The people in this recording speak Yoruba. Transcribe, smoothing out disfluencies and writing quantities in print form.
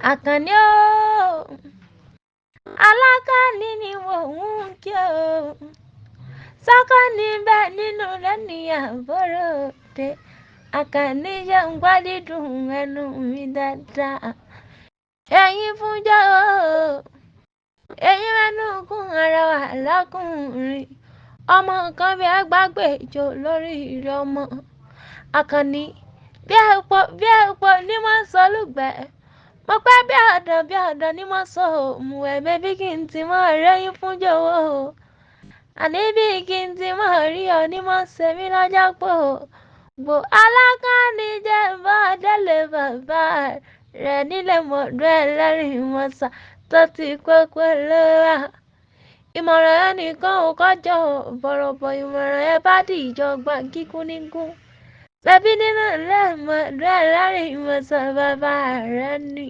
Àkànní o, alákànní ni mò ń kí o. Sàkànní bẹ́ẹ̀ nínú rẹ̀ ní àbọ̀ròdé. Àkànní jẹ́ ń gbádùn ẹnu mi dáadáa. Ẹ̀yin fúnjọ́ o, ẹ̀yin mẹ́nu kún ara wa lákùnrin. Ọmọ kan bí agbágbèjò lórí ìrẹ́ ọmọ. Àkànní bí ẹ̀pọ̀ ní mọ́ sọlúgbẹ̀. Mo pẹ́ bí ọ̀dọ̀ ní mọ́ sọ òmùwẹ̀ bẹ́bí kí n ti mọ́ rẹ́yìn fúnjọ́ o. Àní bí kí n ti mọ́ rí ọ ní mọ́ ṣe mí lọ́jọ́ pò. Gbò alákànní jẹ́ bá délé bàbá rẹ̀ nílé mọ̀ọ́dún ẹlẹ́rìí mọ́sá tó ti kókó lọ́wọ́. Ìmọ̀ràn ẹnìkan ò kọjọ bọ̀rọ̀bọ̀ ìmọ̀ràn ẹ bá dìjọ gbà kíkún nígún. Bẹ́bí nínú ilé mọ̀ọ́dún ẹlẹ́rìí mọ́sá bàbá rẹ̀ ni.